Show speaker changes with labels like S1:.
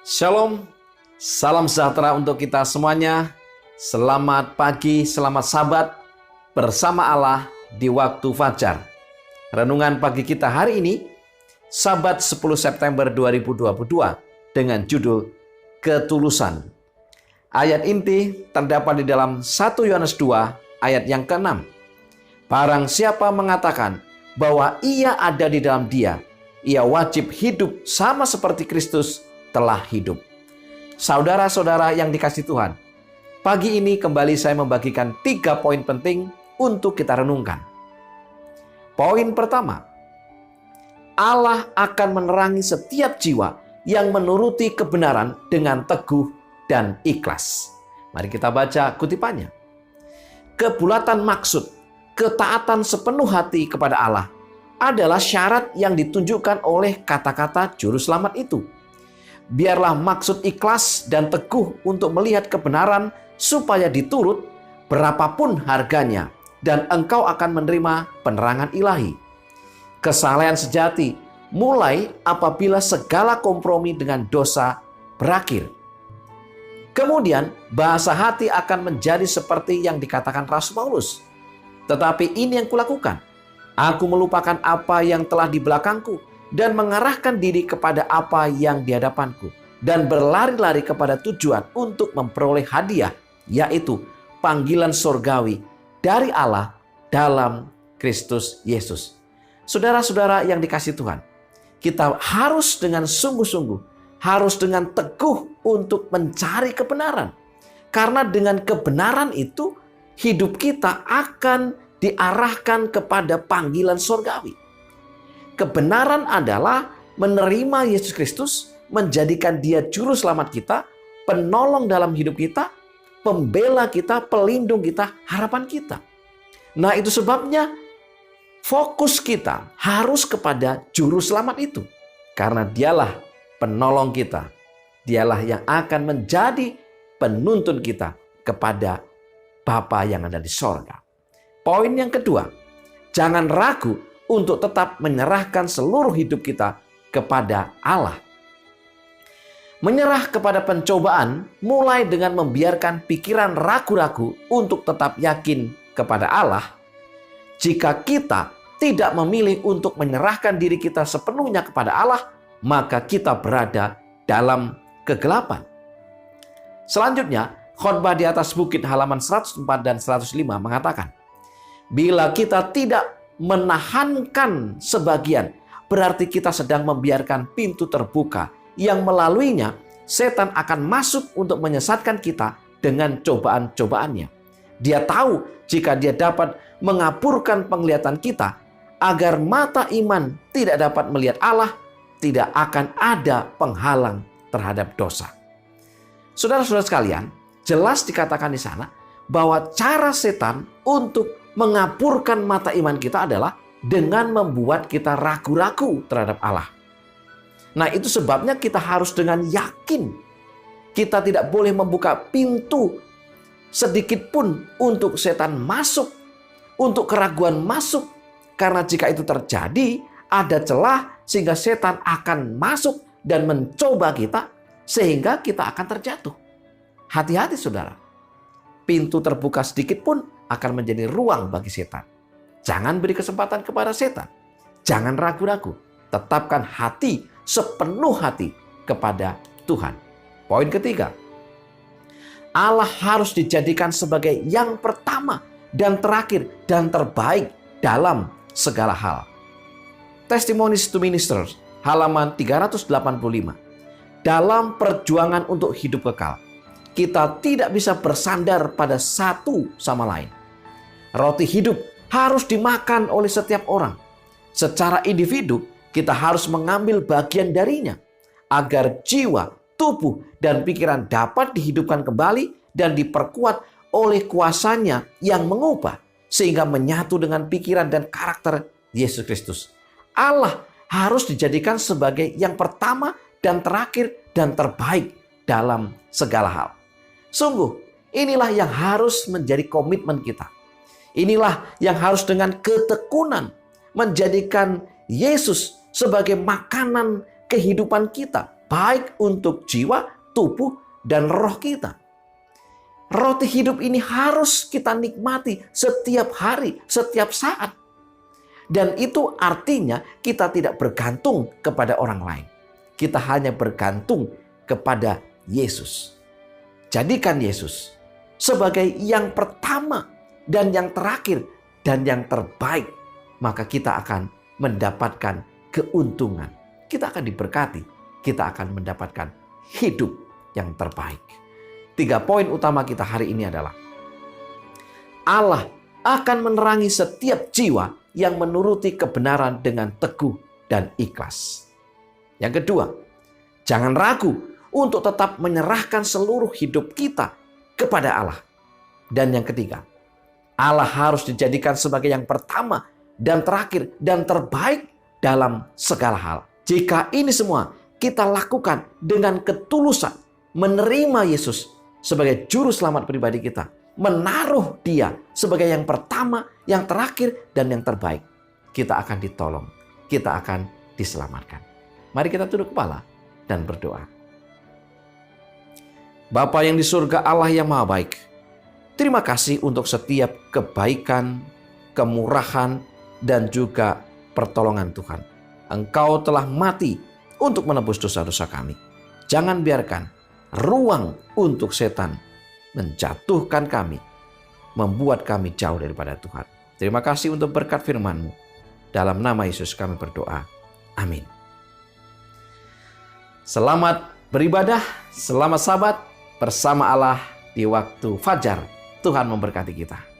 S1: Shalom, salam sejahtera untuk kita semuanya. Selamat pagi, selamat Sabat bersama Allah di waktu fajar. Renungan pagi kita hari ini, Sabat 10 September 2022 dengan judul Ketulusan. Ayat inti terdapat di dalam 1 Yohanes 2 ayat yang ke-6. Barang siapa mengatakan bahwa ia ada di dalam Dia, ia wajib hidup sama seperti Kristus telah hidup. Saudara-saudara yang dikasihi Tuhan, pagi ini kembali saya membagikan 3 poin penting untuk kita renungkan. Poin pertama, Allah akan menerangi setiap jiwa yang menuruti kebenaran dengan teguh dan ikhlas. Mari kita baca kutipannya. Kebulatan maksud, ketaatan sepenuh hati kepada Allah adalah syarat yang ditunjukkan oleh kata-kata juru selamat itu. Biarlah maksud ikhlas dan teguh untuk melihat kebenaran supaya diturut berapapun harganya, dan engkau akan menerima penerangan ilahi. Kesalehan sejati mulai apabila segala kompromi dengan dosa berakhir. Kemudian bahasa hati akan menjadi seperti yang dikatakan Rasul Paulus. Tetapi ini yang kulakukan. Aku melupakan apa yang telah di belakangku dan mengarahkan diri kepada apa yang di hadapanku, dan berlari-lari kepada tujuan untuk memperoleh hadiah, yaitu panggilan surgawi dari Allah dalam Kristus Yesus. Saudara-saudara yang dikasihi Tuhan, kita harus dengan sungguh-sungguh, harus dengan teguh untuk mencari kebenaran. Karena dengan kebenaran itu, hidup kita akan diarahkan kepada panggilan surgawi. Kebenaran adalah menerima Yesus Kristus, menjadikan Dia juru selamat kita, penolong dalam hidup kita, pembela kita, pelindung kita, harapan kita. Nah, itu sebabnya fokus kita harus kepada juru selamat itu. Karena Dialah penolong kita. Dialah yang akan menjadi penuntun kita kepada Bapa yang ada di sorga. Poin yang kedua, jangan ragu untuk tetap menyerahkan seluruh hidup kita kepada Allah. Menyerah kepada pencobaan mulai dengan membiarkan pikiran ragu-ragu untuk tetap yakin kepada Allah. Jika kita tidak memilih untuk menyerahkan diri kita sepenuhnya kepada Allah, maka kita berada dalam kegelapan. Selanjutnya, khotbah di atas bukit halaman 104 dan 105 mengatakan, bila kita tidak menahankan sebagian, berarti kita sedang membiarkan pintu terbuka yang melaluinya setan akan masuk untuk menyesatkan kita dengan cobaan-cobaannya. Dia tahu jika dia dapat mengaburkan penglihatan kita agar mata iman tidak dapat melihat Allah, tidak akan ada penghalang terhadap dosa. Saudara-saudara sekalian, jelas dikatakan di sana bahwa cara setan untuk mengaburkan mata iman kita adalah dengan membuat kita ragu-ragu terhadap Allah. Nah, itu sebabnya kita harus dengan yakin. Kita tidak boleh membuka pintu sedikit pun untuk setan masuk, untuk keraguan masuk. Karena jika itu terjadi, ada celah sehingga setan akan masuk dan mencoba kita, sehingga kita akan terjatuh. Hati-hati saudara. Pintu terbuka sedikit pun akan menjadi ruang bagi setan. Jangan beri kesempatan kepada setan. Jangan ragu-ragu. Tetapkan hati sepenuh hati kepada Tuhan. Poin ketiga, Allah harus dijadikan sebagai yang pertama dan terakhir dan terbaik dalam segala hal. Testimonies to Ministers halaman 385. Dalam perjuangan untuk hidup kekal, kita tidak bisa bersandar pada satu sama lain. Roti hidup harus dimakan oleh setiap orang. Secara individu, kita harus mengambil bagian darinya agar jiwa, tubuh, dan pikiran dapat dihidupkan kembali dan diperkuat oleh kuasanya yang mengubah sehingga menyatu dengan pikiran dan karakter Yesus Kristus. Allah harus dijadikan sebagai yang pertama dan terakhir dan terbaik dalam segala hal. Sungguh, inilah yang harus menjadi komitmen kita. Inilah yang harus dengan ketekunan menjadikan Yesus sebagai makanan kehidupan kita. baik untuk jiwa, tubuh, dan roh kita. Roti hidup ini harus kita nikmati setiap hari, setiap saat. Dan itu artinya kita tidak bergantung kepada orang lain. Kita hanya bergantung kepada Yesus. Jadikan Yesus sebagai yang pertama dan yang terakhir dan yang terbaik. Maka kita akan mendapatkan keuntungan. Kita akan diberkati. Kita akan mendapatkan hidup yang terbaik. 3 poin utama kita hari ini adalah Allah akan menerangi setiap jiwa yang menuruti kebenaran dengan teguh dan ikhlas. Yang kedua, jangan ragu untuk tetap menyerahkan seluruh hidup kita kepada Allah. Dan yang ketiga, Allah harus dijadikan sebagai yang pertama dan terakhir dan terbaik dalam segala hal. Jika ini semua kita lakukan dengan ketulusan, menerima Yesus sebagai juru selamat pribadi kita, menaruh Dia sebagai yang pertama, yang terakhir, dan yang terbaik, kita akan ditolong, kita akan diselamatkan. Mari kita tunduk kepala dan berdoa. Bapa yang di surga, Allah yang maha baik, terima kasih untuk setiap kebaikan, kemurahan, dan juga pertolongan Tuhan. Engkau telah mati untuk menebus dosa-dosa kami. Jangan biarkan ruang untuk setan menjatuhkan kami, membuat kami jauh daripada Tuhan. Terima kasih untuk berkat firman-Mu. Dalam nama Yesus kami berdoa. Amin. Selamat beribadah, selamat sabat bersama Allah di waktu fajar. Tuhan memberkati kita.